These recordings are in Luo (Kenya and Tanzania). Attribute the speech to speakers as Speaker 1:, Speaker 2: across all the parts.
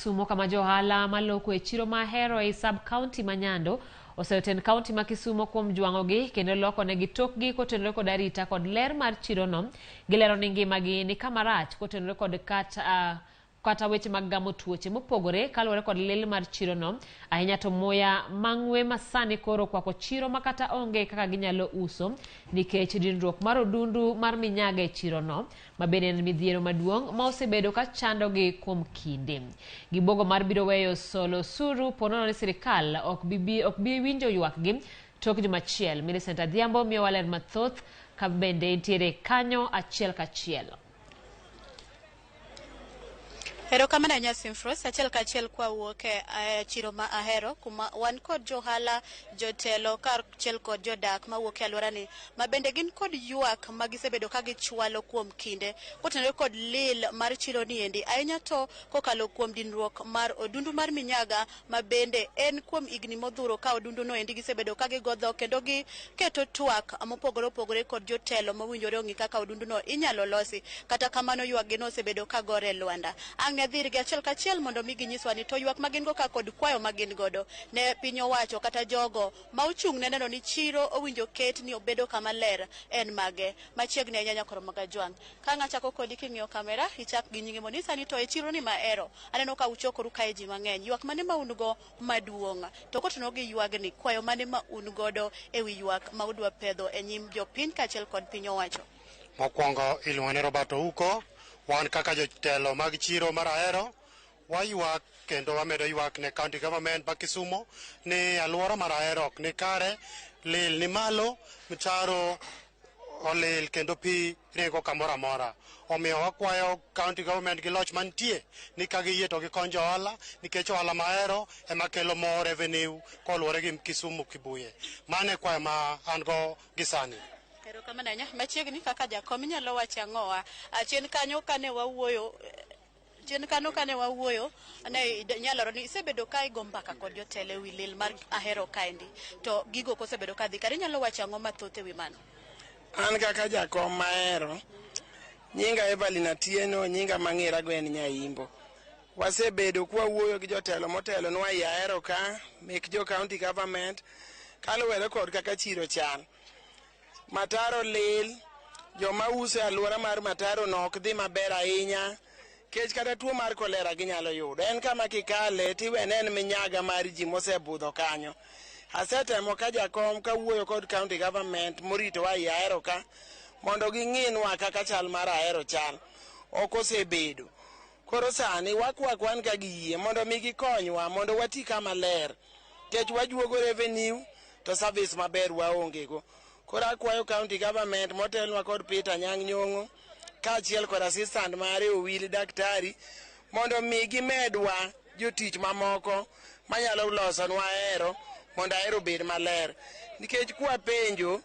Speaker 1: Kisumo kama johala maloko e chiro ma Ahero e sub-county Manyando oseoten county ma Kisumo kuom jwang'ogi kendo loko negi tokgi kotenore kod arita kod ler mar chirono. Gilero ni ngimagi ni kama rach kotenore kod kata weche mag gamo tuoche mopogore kaluwore kod lil mar chirono, ahinya to muya mang'we masani koro kwako chiro makata onge kaka ginyalo uso nikech dinruok mar odundu mar minyaga e chirono, mabende en midhiero maduong' ma osebedo ka chandogi kuom kinde. Gibogo mar biro weyo solo suru ponono ni sirikal ok bi winjo ywakgi tok jumachiel. Millicent Adhiambo miyo waler mathoth ka bende entiere kanyo achiel kachiel.
Speaker 2: Hero kamana nyasimfros achiel kachiel kwa wuoke chiro ma Ahero kuma wan kod johala jotelo kar chiel kod jodak ma wuoke alwora ni mabende gin kod ywak magisebedo ka gichwalo kuom kinde kotenore kod lil mar chiro ni endi ahinya to kokalo kuom dinruok mar odundu mar minyaga mabende en kuom igni modhuro ka odundu no endi gisebedo ka gigodho kendo giketo twak mopogore opogore kod jotelo mowinjore ong'i kaka odundu no inyalo losi kata kamano ywak gi no osebedo ka gore Lwanda. Dhir gi achiel kachiel mondo mi ginyiswa ni to ywak magin go ka kod kwayo magin godo ne piny owacho kata jogo ma ochung' ne neno ni chiro owinjo ket ni obedo kama ler en mage machiegni ahinya koro maga jwang'. Ka ng'achako kodi king'iyo kamera ichak gi nyingi monisa ni to e chiro ni ma Ahero aneno ka uchokoru kae ji mang'eny, ywak mane ma un go maduong' to kotenore gi ywagni kwayo mane ma un godo e wi ywak ma udwa pedho e nyim jopiny kaachiel kod piny owacho.
Speaker 3: Mokwongo iluongone Roberto Uko, wan kaka jotelo mag chiro mar Ahero waywak kendo wamedo ywak ne county government ma Kisumo ni alwora mar Ahero ok ni kare, lil ni malo, mtaro olil kendo pi ringo kamoro amora. Omiyo wakwayo county government gi loch mantie ni ka giyie to gikony johala nikech ohala ma Ahero ema kelo more revenue koluwore gi Kisumu Kibuye. Mane kwayo ma an go gisani.
Speaker 2: Hero kamana nya machiegni kaka jakom inyalo wacho ang'owa chien kanyo kane wawuoyo ne nyaloro ni isebedo ka igo mbaka kod jotelo e wi lil mar Ahero kaendi to gigo kosebedo ka dhi kare inyalo wacho ang'o mathoth e wi mano?
Speaker 4: An kaka jakom ma Ahero nyinga Evelyn Atieno, nyinga mang'era Gwen Nyaimbo, wasebedo kwa wuoyo gi jotelo motelo nwa i Ahero ka mek jo county government kaluwore kod kaka chiro chal. Mataro lil, joma uso alwora mar mataro no ok dhi maber ahinya kech kata tuo mar kolera ginyalo yudo. En kama kikale tiwene en minyaga mar ji mosebudho kanyo. Asetemo ka jakom ka wuoyo kod county government morito wa i Ahero ka mondo ging'inwa kaka chal mar Ahero chal ok osebedo. Koro sani wakwak wan ka giyie mondo mi gikonywa mondo wati kama ler kech wajuogo revenue to service maber waonge go. Koro akwayo county government motelnwa kod Peter Nyang' Nyong'o kaachiel kod assistant mare Owili Daktari mondo mi gimedwa jotich mamoko manyalo losonwa Ahero mondo Ahero bed maler. Nikech kwa penjo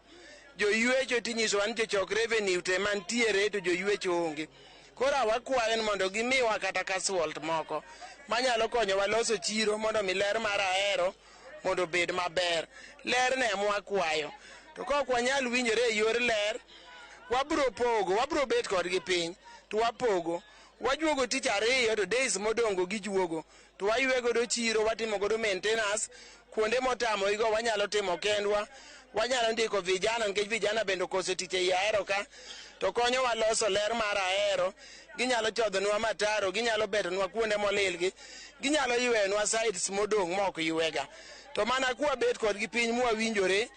Speaker 4: joywecho tinyisowa ni jochok revenue te mantiere to joywecho onge. Koro wakwayo ni mondo gimiwa kata casualt moko manyalo konyowa loso chiro mondo mi ler mar Ahero mondo bed maber. Ler ne mwakwayo. To kok wanyal winjore e yor ler, wabro bet kodgi piny, to wapogo. Wajuogo tich ariyo to days modongo gijuogo. To waywego do chiro, watimo godo maintenance, kuonde motamo igo wanyalo timo kendwa, wanyalo ndiko vijana, nikech vijana bende koso tich e Ahero ka, to konyo wa loso ler mar Ahero, ginyalo chodhonwa mataro, ginyalo betonwa kuonde molilgi, ginyalo ywenwa sites modong' mok ywega. To mana kuwa bet kodgi piny mwawinjore,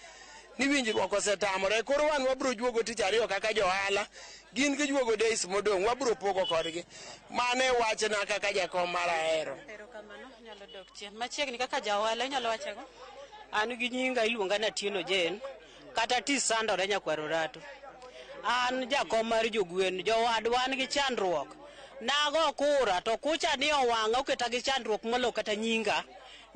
Speaker 4: ni winjruok osetamore. Koro wan wabro juogo tich ariyo kaka johala, gin gijuogo days modong' wabro pogo kodgi. Mane wachna kaka jakom mar Ahero.
Speaker 2: Hero kamano nyalo dok chien. Machiegni kaka johala inyalo wacho go?
Speaker 5: An gi nyinga iluonga na Atieno Jen kata ti sandore nyakwaro rato. An jakom mar jogwen, jowadwa an gi chandruok. Nago kura to kucha ni owang'a oketa gi chandruok molo kata nyinga.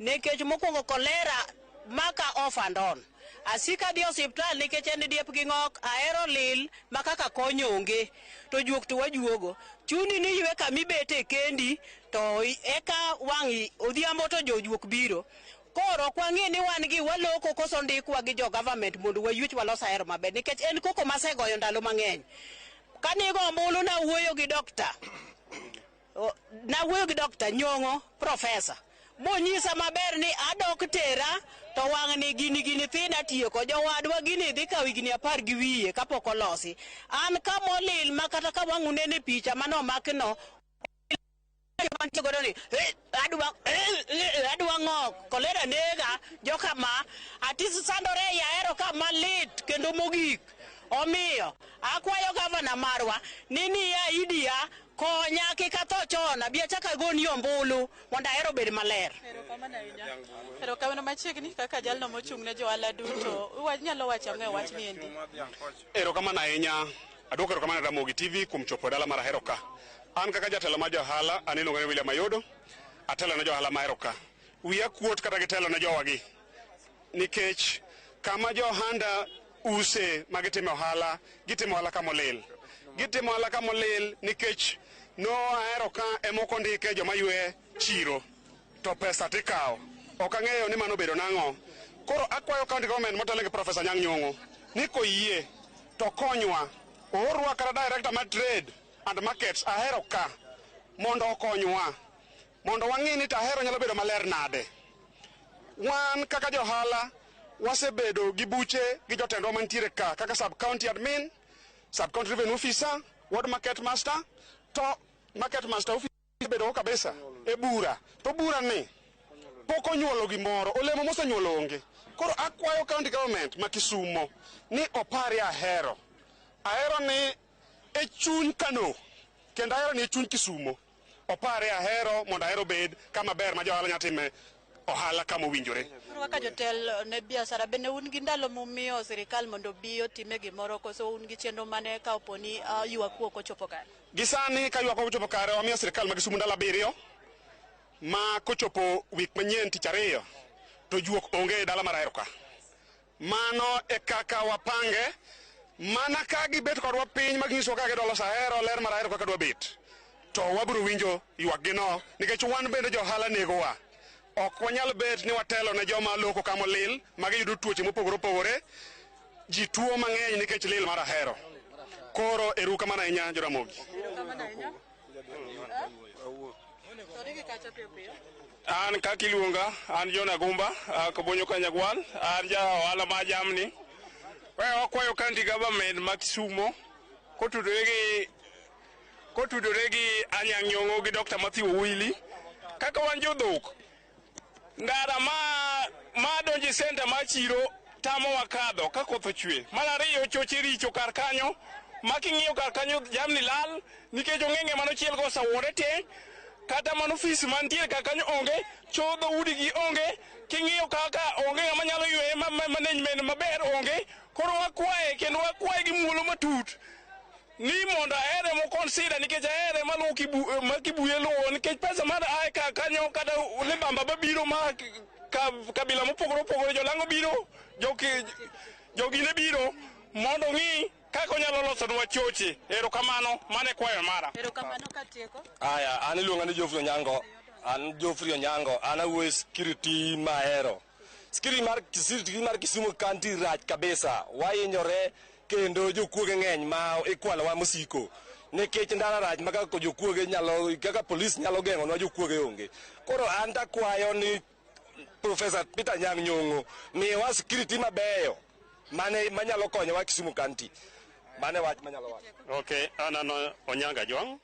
Speaker 5: Nikech mokwongo kolera maka off and on. Asika di hospital nikech en diep gi ng'ok, Ahero lil makaka konyo onge to juok to wajuogo. Chuni ni ywe kamibete kendi to eka wang'i odhiambo to jojuok biro. Koro kwang'e ni wan gi waloko koso ndikwa gi jo government mondo wayuch walos Ahero maber nikech en koko masegoyo ndalo mang'eny. Kanigo ombulu na wuoyo gi dokta nawuoyo gi Dr. Nyong'o profesa monyisa maber ni adok tera to wang' ni gini thinda tiyo ko jowadwa gini dhi kaw higni 10 gi wiye kapok olosi. An kamolil ma kata ka wang'u nene picha mano makno adwa ng'ok kolera nega joka ma atisi sandore ya Ahero ka malit kendo mogik. Omiyo akwayo gavana marwa nini ya idia konya kik atho chon abia chaka goni ombulu mondo Ahero bed maler.
Speaker 2: Pero kamano machiegni kaka jalno mochung' ne johala duto nyalo wacho ang'o wach ni endi.
Speaker 6: Ero kamano ahinya adwoko ero kamano Ramogi TV kuom chopo dala mar Ahero ka. An kaka jatelo mar johala an iluonga ni William Ayodo atelo ne johala ma Ahero ka. Wiya kuot kata gitelo ne jowagi nikech kama johanda use magitimo ohala gitimo ohala kamolil. Gitimo ohala kamolil nikech no Ahero ka emoko ndike joma ywe chiro to pesa tikawo. Ok ang'eyo ni mano bedo nang'o. Koro akwayo county government motelo gi Professor Nyong'o ni koyie to konywa orwa kata director mar trade and markets Ahero ka mondo okonywa mondo wang'e ni Ahero nyalo bedo maler nade. Wan kaka johala wasebedo gi buche gi jotendwa mantiere ka kaka sub county admin, sub county revenue officer, ward market master to market master officer bedo kabisa e bura to bura ni pok onyuolo gimoro olemo mosenyuolo onge. Koro akwayo county government ma Kisumo ni opari Ahero. Ahero ni e chuny Kano kendo Ahero ni e chuny Kisumo. Opare Ahero mondo Ahero bed kama ber ma johala nyatime ohala kama owinjore.
Speaker 2: Kaka jotel ne biashara bende un gi ndalo mumiyo sirikal mondo bi otime gimoro koso un gi chenro mane ka oponi ywak wuok ochopo kare.
Speaker 6: Gisani ka ywak wuok ochopo kare wamiyo sirikal ma Kisumo ndalo 7 ma kochopo wik manyien tich 2 to juok onge dala mar Ahero ka. Mano e kaka wapange mana ka gibet kodwa piny maginyiswa kaka gidwa loso Ahero ler mar Ahero kaka dwa bet to wabiro winjo ywak gino nikech wan bende johala negowa. Ok wanyal bet ni watelo ne joma loko kama lil magiyudo tuoche mopogore opogore ji tuo mang'eny nikech lil mar Ahero. Koro eru kamano ahinya Ramogi.
Speaker 7: An kaka iluonga an John Agumba Kobonyo Kanyagwal an ja ohala ma jamni. Wakwayo county government ma Kisumo kotudore gi Anyang' Nyong'o gi Dr. Matthew Wili kaka wan jodhok ndara ma donji center ma chiro tamo wakadho ka koth ochwe. Mar ariyo choche richo kar kanyo making'iyo kar kanyo jamni lal nikech ong'enge mano chiel go sawore te kata mano ofis mantiere kar kanyo onge chodho udi gi onge king'iyo kaka onge ng'ama nyalo ywe management maber onge. Koro wakwaye kendo wakwaye gi muolo matut ni mondo Ahero mo consider nikech Ahero ma kibuye luwo nikech pesa mar ae ka kanyo kata libamba babiro ma kabila mopogore opogore jolango biro jogine biro mondo ng'i kaka onyalo loso nwa choche. Erokamano mane kwayo mara.
Speaker 2: Erokamano katieko.
Speaker 8: Aya an iluonga ni Jofri Onyango. An Jofri Onyango an awuoyo security ma Ahero. Security mar Kisumo County rach kabisa. Wahinyore kendo jokuoge ng'eny ma ikwalowa mosiko nikech ndara rach ma kaka jokuoge nyalo kaka polis nyalo geng'onwa jokuoge onge. Koro an takwayo ni Professor Peter Anyang' Nyong'o miyowa security mabeyo manyalo konyowa Kisumo County. Mane wach manyalo wacho.
Speaker 6: Okay, anano Onyanga Jwang'.